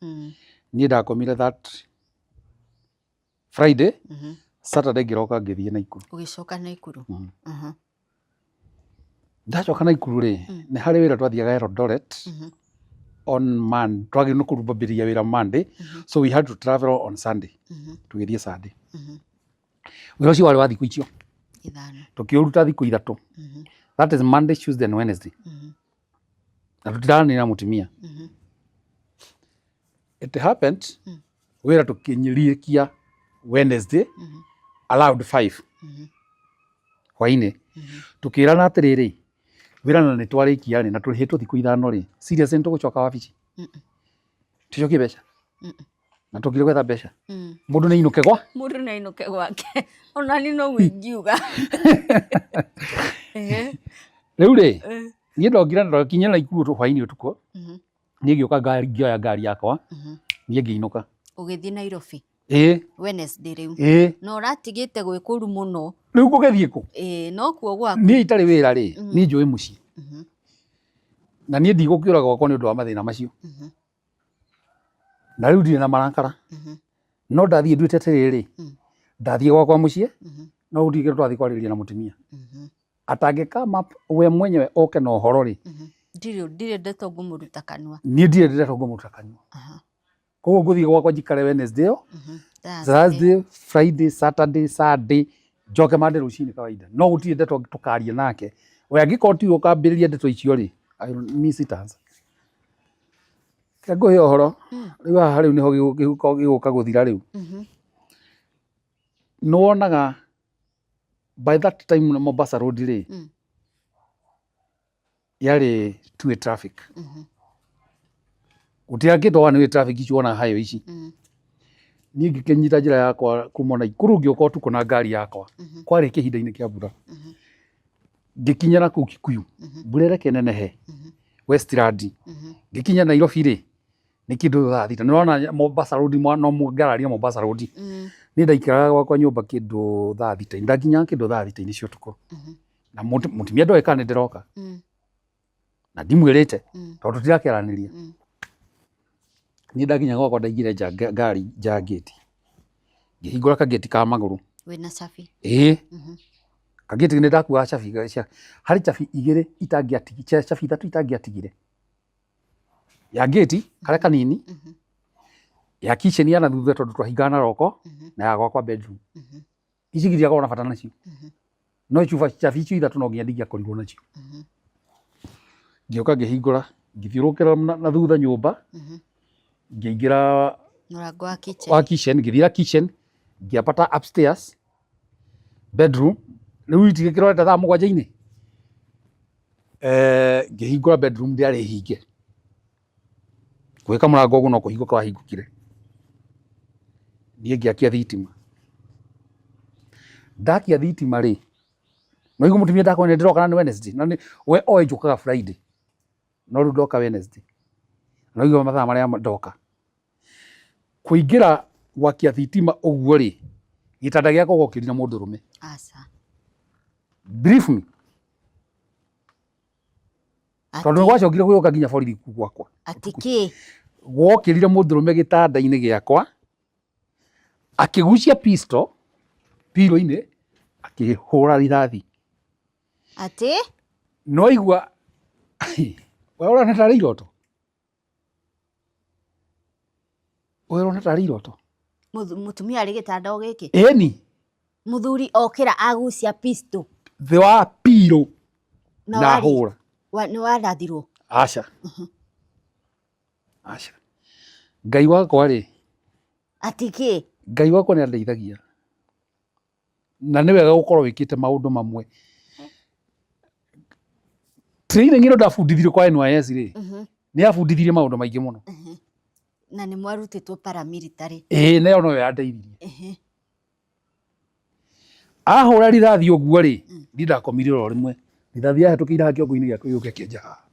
Niĩ ndakomire that Friday. Saturday ngiroka ngithie Naikuru. Ugicoka Naikuru. Ndacoka Naikuru ri nĩ harĩ wĩra twathiaga Eldoret on Monday. Twagĩrĩirwo nĩ kũrũmbĩrĩria wĩra Monday, so we had to travel on Sunday. Tũgĩthiĩ Sunday. Wĩra ũcio warĩ wa thikũ icio tũkĩũruta thikũ ithatũ. That is Monday, Tuesday and Wednesday. Na tũtiraranĩra mutumia. It happened wĩra tũkĩnyĩrĩkia Wednesday allowed 5 hwainĩ. Tukĩrana atĩrĩrĩ wĩra na nĩ twarĩkia na tũrĩhĩtwo thikũ ithano rĩ, serious nĩ tũgũcoka wabici? Tũcokie mbeca na tũkire gwetha mbeca. Mũndũ nĩ ainũke gwake. Ona ni no wingiuga. Rĩu rĩ niĩ ndokire ndokinya Naikuru hwainĩ ũtukũ. Niĩ ngĩũka ngĩoya ngari yakwa niĩ ngĩinũka. Ũgĩthiĩ Nairobi? Wednesday rĩu. No ũratigĩte gwĩkũru mũno. Rĩu gũgĩthiĩ kũ? No kuo gwaku. Niĩ itarĩ wĩra rĩ, niĩ njũĩ mũciĩ. Na niĩ ndigũkĩũra gwakwa nĩ ũndũ wa mathĩna macio. Na rĩu ndirĩ na marakara. No ndathiĩ nduĩte atĩrĩrĩ, ndathiĩ gwakwa mũciĩ, no ndigĩrwo twathiĩ kwarĩrĩria na mutumia. Atangĩkama we mwenyewe oke na ũhoro rĩ. Ndirĩ ndeto ngũmũruta kanua. Niĩ ndirĩ ndeto ngũmũruta kanua. Koguo ngũthiĩ gwakwa njikare Wednesday, Thursday, Friday, Saturday, Sunday, njoke Monday rũcinĩ kawaida. No gũtirĩ ndeto tũkaria nake. We angĩkorwo ti ũkambĩrĩria ndeto icio rĩ, I will miss it answer. Ngũhe ũhoro, rĩu haha rĩu nĩho gĩgũka gũthira rĩu. Nĩwonaga by that time Mombasa Road rĩ, yarĩ two-way traffic. Gũtiakĩtwo nĩ traffic icio wona highway ici. Niĩ ngĩkĩnyita njĩra yakwa kuma Naikuru ngĩũka ũtukũ na ngari yakwa. Kwarĩ kĩhinda-inĩ kĩa mbura. Ngĩkinya na kũu Kikuyu, mbura ĩreke nenehe Westland. Ngĩkinya Nairobi rĩ, nĩ kĩndũ thaa thita. Nĩwona Mombasa Road no ngararia Mombasa Road. Niĩ ndaikaraga gwakwa nyũmba kĩndũ thaa thita. Ndakinya kĩndũ thaa thita-inĩ cia ũtukũ. Na mutumia ndoĩ kana nĩ ndĩroka. Na ndimwĩrĩte tondũ tũtirakĩaranĩria. Niĩ ndakinya gwakwa ndaingĩre ngari nja gate. Ngĩhingũra kageti ka magũrũ. Wĩna cabi? Kageti nĩ ndakuaga cabi. Harĩ cabi igĩrĩ itangĩatigire, cabi ithatũ itangĩatigire. Ya gate karĩa kanini, ya kitchen ya na thutha tondũ twahingaga na roko, na ya gwakwa bedroom. Ici ngiriaga ona bata nacio. No cabi icio ithatũ no nginya ndingĩakorirwo nacio. Ngĩũka ngĩhingũra, ngĩthiũrũrũkĩra na thutha nyũmba. Ngĩingĩra mũrango wa kitchen, ngĩthiĩra kitchen, ngĩambata upstairs bedroom. Rĩu itigĩkĩrorete thaa mũgwanja-inĩ. Ngĩhingũra bedroom ndĩarĩ hinge. Gwĩka mũrango ũguo no kũhingũka wahingũkire. Niĩ ngĩakia thitima. Ndakia thitima rĩ, no igũ mutumia ndakwenda ndĩroka na Wednesday. Na we oĩ njũkaga Friday. No rĩu ndoka Wednesday. No igũ mathaa marĩa ndoka. Kũingĩra gwakia thitima ũguo rĩ, gĩtanda gĩakwa gokĩrire na mũndũrũme. Aca. Brief me. Tondũ gwacokire gũgĩũka nginya borithi gwakwa. Atĩ kĩ? Gokĩrire mũndũrũme gĩtanda-inĩ gĩakwa, akĩgucia pistol pilo-inĩ, akĩhũra rithathi. Atĩ? No igua we ũrona tarĩ iroto. We ũrona tarĩ iroto. Mutumia arĩ gĩtanda o gĩkĩ? Ĩni. Muthuri okĩra agucia pistol. Thĩ wa pilo na hũra. Nĩ warathirwo? Aca. Aca. Ngai wakwa rĩ. Atĩ kĩ? Ngai wakwa nĩ andeithagia. Na nĩ wega gũkorwo wĩkĩte maũndũ mamwe. Training ĩno ndabundithirio kwa NYS rĩ. Nĩ yabundithirie maũndũ maingĩ mũno. Na nĩ mwarutĩtwo paramilitary. Nayo no yandeithirie. Ahũra rithathi ũguo rĩ, ndiĩ ndakomire oro rĩmwe. Rithathi yahĩtũkĩire kĩongo-inĩ gĩakwa gĩũke kĩenja haha.